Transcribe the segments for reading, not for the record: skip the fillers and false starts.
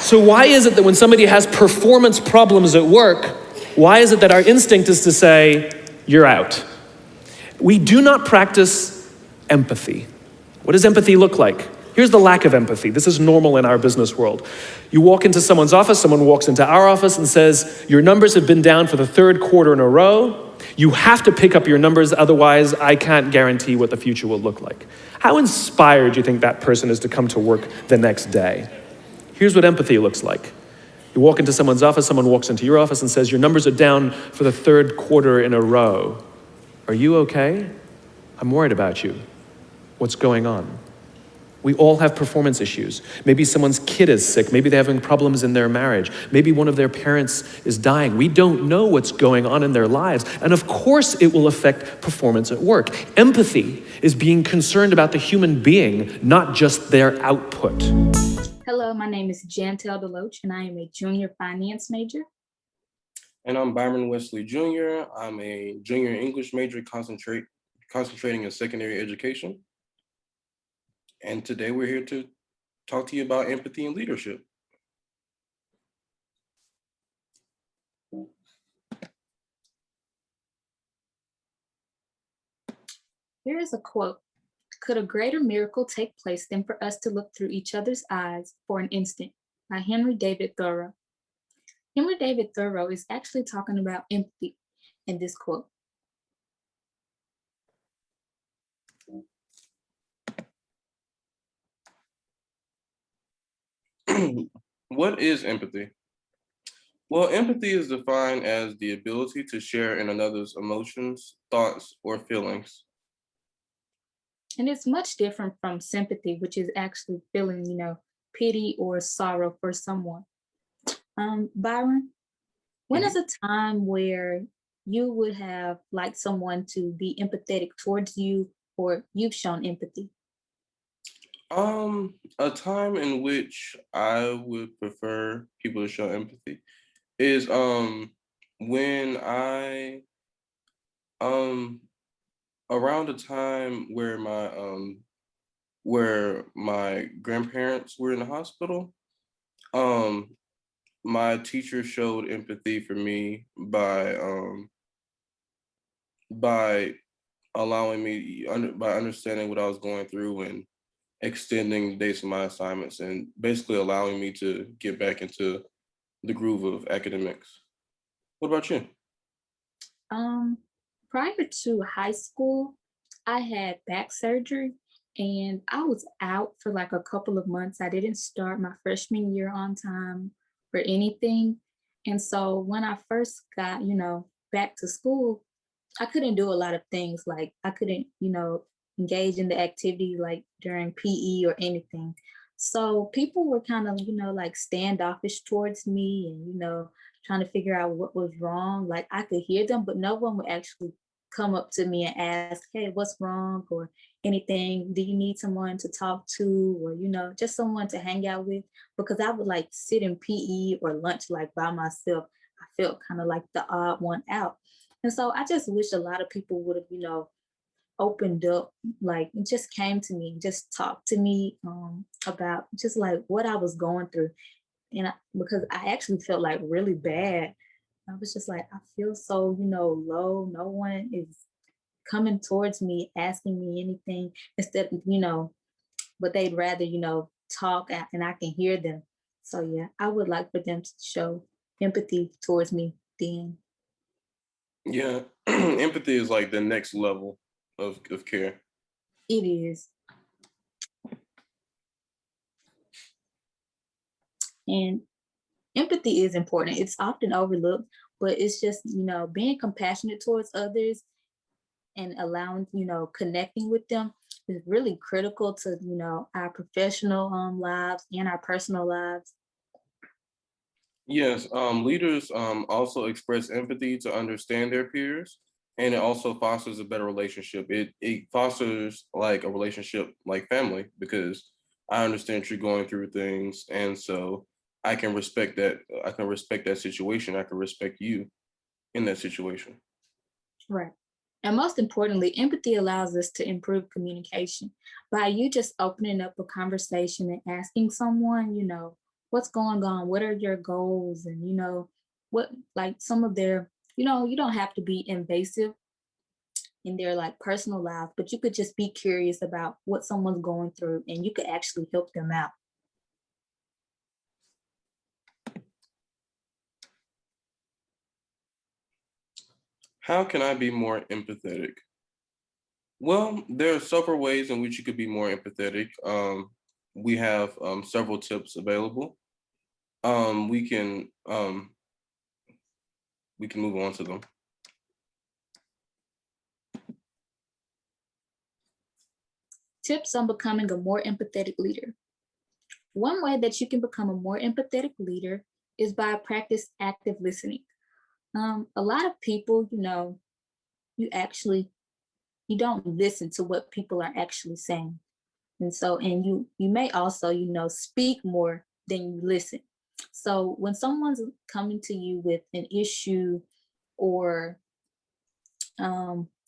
So why is it that when somebody has performance problems at work, why is it that our instinct is to say, you're out? We do not practice empathy. What does empathy look like? Here's the lack of empathy. This is normal in our business world. You walk into someone's office, someone walks into our office and says, your numbers have been down for the third quarter in a row. You have to pick up your numbers, otherwise I can't guarantee what the future will look like. How inspired do you think that person is to come to work the next day? Here's what empathy looks like. You walk into someone's office, someone walks into your office and says, your numbers are down for the third quarter in a row. Are you okay? I'm worried about you. What's going on? We all have performance issues. Maybe someone's kid is sick. Maybe they're having problems in their marriage. Maybe one of their parents is dying. We don't know what's going on in their lives. And of course it will affect performance at work. Empathy is being concerned about the human being, not just their output. Hello, my name is Jantel Deloach, and I am a junior finance major. And I'm Byron Wesley Jr. I'm a junior English major concentrating in secondary education. And today we're here to talk to you about empathy and leadership. Here is a quote. Could a greater miracle take place than for us to look through each other's eyes for an instant? By Henry David Thoreau. Henry David Thoreau is actually talking about empathy in this quote. What is empathy? Well, empathy is defined as the ability to share in another's emotions, thoughts, or feelings. And it's much different from sympathy, which is actually feeling, pity or sorrow for someone. Byron, when is a time where you would have liked someone to be empathetic towards you or you've shown empathy? A time in which I would prefer people to show empathy is when I um around the time where my grandparents were in the hospital. My teacher showed empathy for me by allowing me by understanding what I was going through and extending the dates of my assignments and basically allowing me to get back into the groove of academics. What about you? Um, Prior to high school, I had back surgery and I was out for like a couple of months. I didn't start my freshman year on time or anything. And so when I first got, back to school, I couldn't do a lot of things. Like I couldn't, engage in the activity like during PE or anything. So people were kind of, like standoffish towards me and, trying to figure out what was wrong. Like I could hear them, but no one would actually come up to me and ask, hey, what's wrong or anything? Do you need someone to talk to or, just someone to hang out with? Because I would like sit in PE or lunch like by myself. I felt kind of like the odd one out. And so I just wish a lot of people would have, opened up, like it just came to me, just talked to me about just like what I was going through. And because I actually felt like really bad. I was just like, I feel so, low. No one is coming towards me, asking me anything instead of, but they'd rather, talk and I can hear them. So yeah, I would like for them to show empathy towards me then. Yeah, empathy is like the next level of care. It is. And empathy is important. It's often overlooked, but it's just, being compassionate towards others and allowing, connecting with them is really critical to, our professional lives and our personal lives. Yes, leaders also express empathy to understand their peers, and it also fosters a better relationship. It fosters like a relationship like family because I understand you're going through things, and so I can respect that. I can respect that situation. I can respect you in that situation. Right. And most importantly, empathy allows us to improve communication. By you just opening up a conversation and asking someone, what's going on, what are your goals, and what like some of their, you don't have to be invasive in their like personal life, but you could just be curious about what someone's going through and you could actually help them out. How can I be more empathetic? Well, there are several ways in which you could be more empathetic. We have several tips available. Um, we can um, we can move on to them. Tips on becoming a more empathetic leader. One way that you can become a more empathetic leader is by practice active listening. A lot of people, you actually you don't listen to what people are actually saying, and you may also speak more than you listen. So when someone's coming to you with an issue or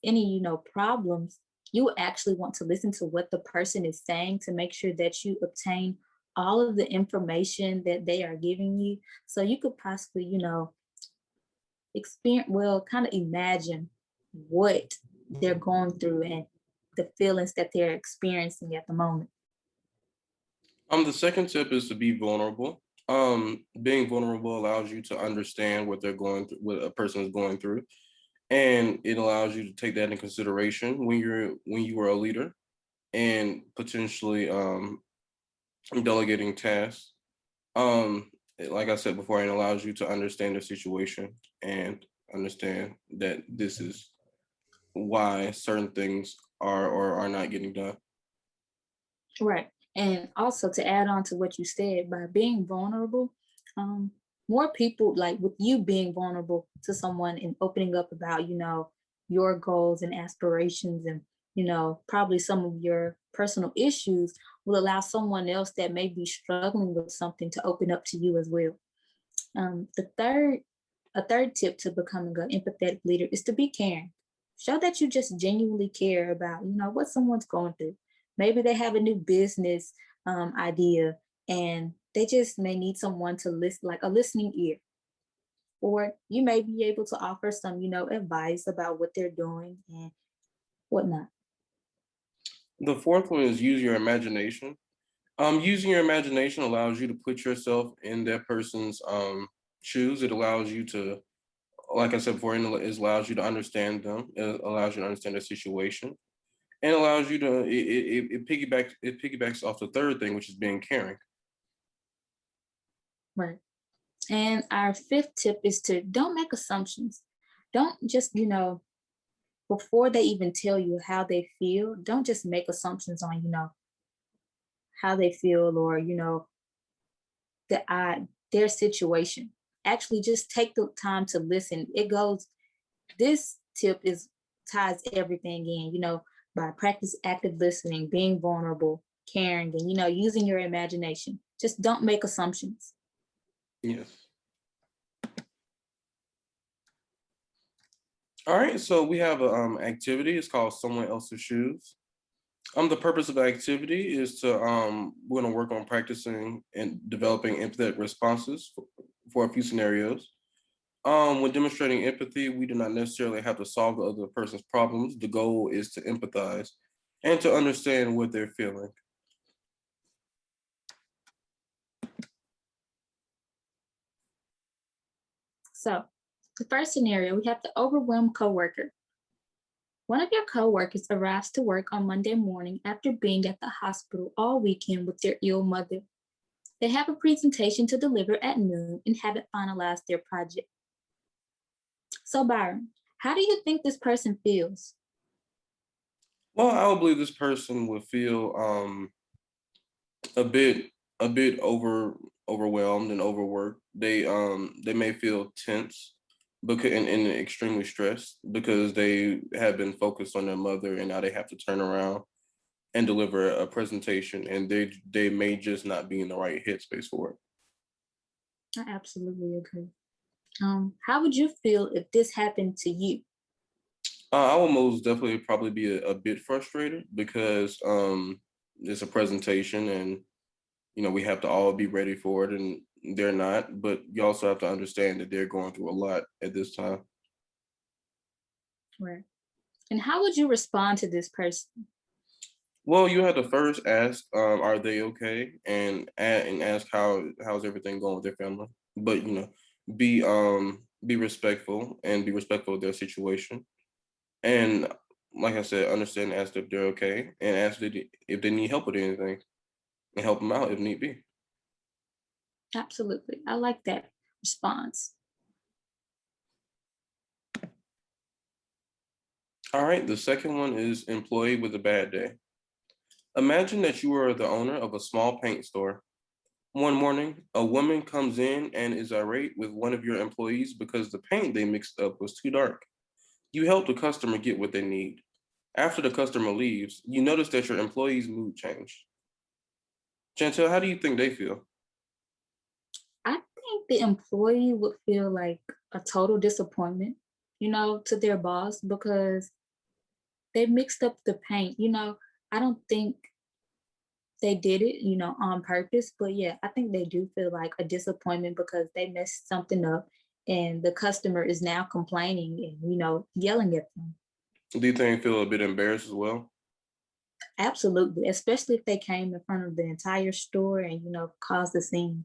any problems, you actually want to listen to what the person is saying to make sure that you obtain all of the information that they are giving you, so you could possibly experience, well, kind of imagine what they're going through and the feelings that they're experiencing at the moment. The second tip is to be vulnerable. Being vulnerable allows you to understand what they're going through, what a person is going through, and it allows you to take that into consideration when you are a leader and potentially delegating tasks. Like I said before, it allows you to understand the situation and understand that this is why certain things are or are not getting done. Right. And also to add on to what you said, by being vulnerable, um, more people, like with you being vulnerable to someone and opening up about, your goals and aspirations and, probably some of your personal issues, will allow someone else that may be struggling with something to open up to you as well. The third A third tip to becoming an empathetic leader is to be caring. Show that you just genuinely care about, what someone's going through. Maybe they have a new business idea and they just may need someone to listen, like a listening ear. Or you may be able to offer some, advice about what they're doing and whatnot. The fourth one is use your imagination. Using your imagination allows you to put yourself in that person's shoes. It allows you to, like I said before, it allows you to understand them. It allows you to understand their situation, and allows you to. It piggybacks off the third thing, which is being caring. Right. And our fifth tip is to don't make assumptions. Don't just, before they even tell you how they feel, don't just make assumptions on, how they feel or, their situation. Actually, just take the time to listen. This tip is ties everything in, by practice active listening, being vulnerable, caring, and, using your imagination. Just don't make assumptions. Yes. All right. So we have a activity. It's called Someone Else's Shoes. The purpose of the activity is to we're going to work on practicing and developing empathetic responses for a few scenarios. When demonstrating empathy, we do not necessarily have to solve the other person's problems. The goal is to empathize and to understand what they're feeling. So, the first scenario, we have the overwhelmed coworker. One of your coworkers arrives to work on Monday morning after being at the hospital all weekend with their ill mother. They have a presentation to deliver at noon and haven't finalized their project. So, Byron, how do you think this person feels? Well, I would believe this person would feel a bit overwhelmed and overworked. They may feel tense because and extremely stressed because they have been focused on their mother and now they have to turn around and deliver a presentation and they may just not be in the right headspace for it. I absolutely agree. How would you feel if this happened to you? I will most definitely probably be a bit frustrated because it's a presentation and we have to all be ready for it, and they're not. But you also have to understand that they're going through a lot at this time. Right. And how would you respond to this person? Well, you have to first ask, are they okay, and ask how's everything going with their family. But be respectful and be respectful of their situation. And like I said, understand, ask if they're okay, and ask if they need help with anything, and help them out if need be. Absolutely. I like that response. All right, the second one is employee with a bad day. Imagine that you are the owner of a small paint store. One morning, a woman comes in and is irate with one of your employees because the paint they mixed up was too dark. You help the customer get what they need. After the customer leaves, you notice that your employee's mood changed. Chantel, how do you think they feel? I think the employee would feel like a total disappointment, to their boss because they mixed up the paint. I don't think they did it, on purpose, but yeah, I think they do feel like a disappointment because they messed something up and the customer is now complaining and, yelling at them. Do you think they feel a bit embarrassed as well? Absolutely, especially if they came in front of the entire store and, caused a scene.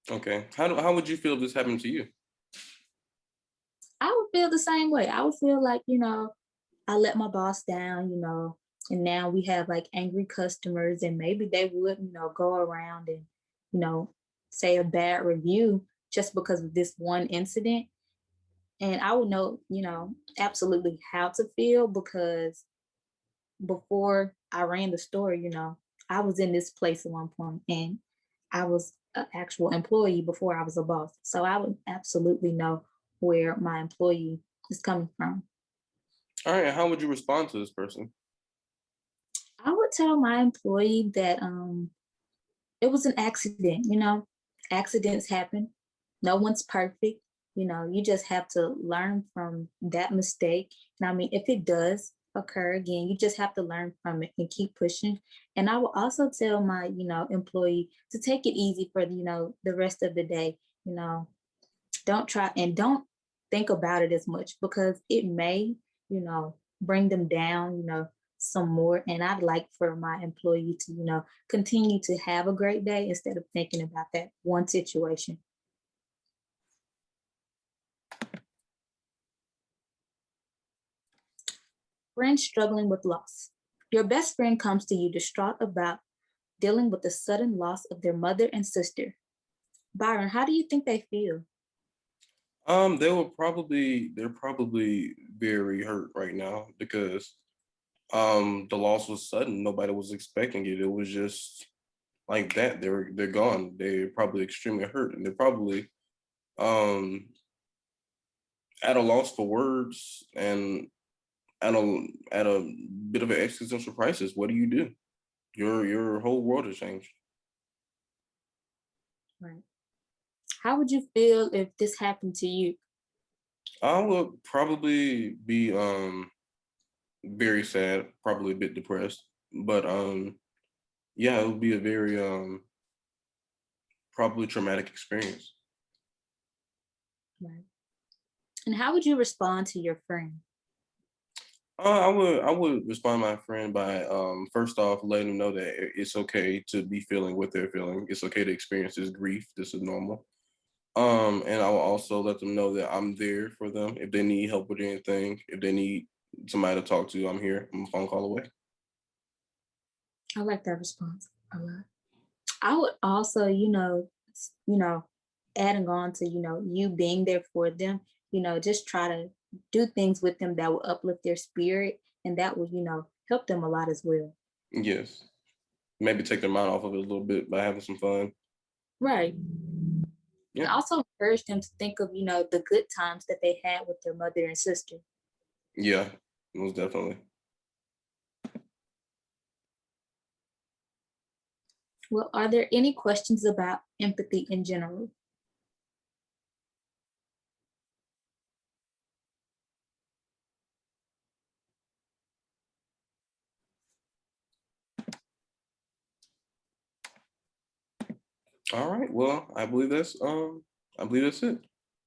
Okay. How would you feel if this happened to you? I would feel the same way. I would feel like, I let my boss down, and now we have like angry customers, and maybe they would, go around and, you know, say a bad review just because of this one incident. And I would know, absolutely how to feel because before I ran the store, I was in this place at one point and I was an actual employee before I was a boss. So I would absolutely know where my employee is coming from. All right. How would you respond to this person? I would tell my employee that it was an accident, accidents happen. No one's perfect. You just have to learn from that mistake. And I mean, if it does occur again, you just have to learn from it and keep pushing. And I will also tell my, employee to take it easy for, the rest of the day. You know, don't try and don't think about it as much because it may, bring them down, some more. And I'd like for my employee to, continue to have a great day instead of thinking about that one situation. Friend struggling with loss. Your best friend comes to you distraught about dealing with the sudden loss of their mother and sister. Byron, how do you think they feel? They're probably very hurt right now because the loss was sudden. Nobody was expecting it. It was just like that. They're gone. They're probably extremely hurt, and they're probably um at a loss for words and at a bit of an existential crisis. What do you do? Your whole world has changed. Right. How would you feel if this happened to you? I would probably be very sad, probably a bit depressed, but yeah, it would be a very probably traumatic experience. Right. And how would you respond to your friend? I would respond to my friend by first off letting them know that it's okay to be feeling what they're feeling. It's okay to experience this grief. This is normal. And I will also let them know that I'm there for them if they need help with anything. If they need somebody to talk to, I'm here. I'm a phone call away. I like that response a lot. I would also, adding on to, you being there for them, just try to do things with them that will uplift their spirit and that will, help them a lot as well. Yes, maybe take their mind off of it a little bit by having some fun. Right. And Yeah, also encourage them to think of, the good times that they had with their mother and sister. yeah, most definitely. Well, are there any questions about empathy in general? All right. Well, I believe that's it.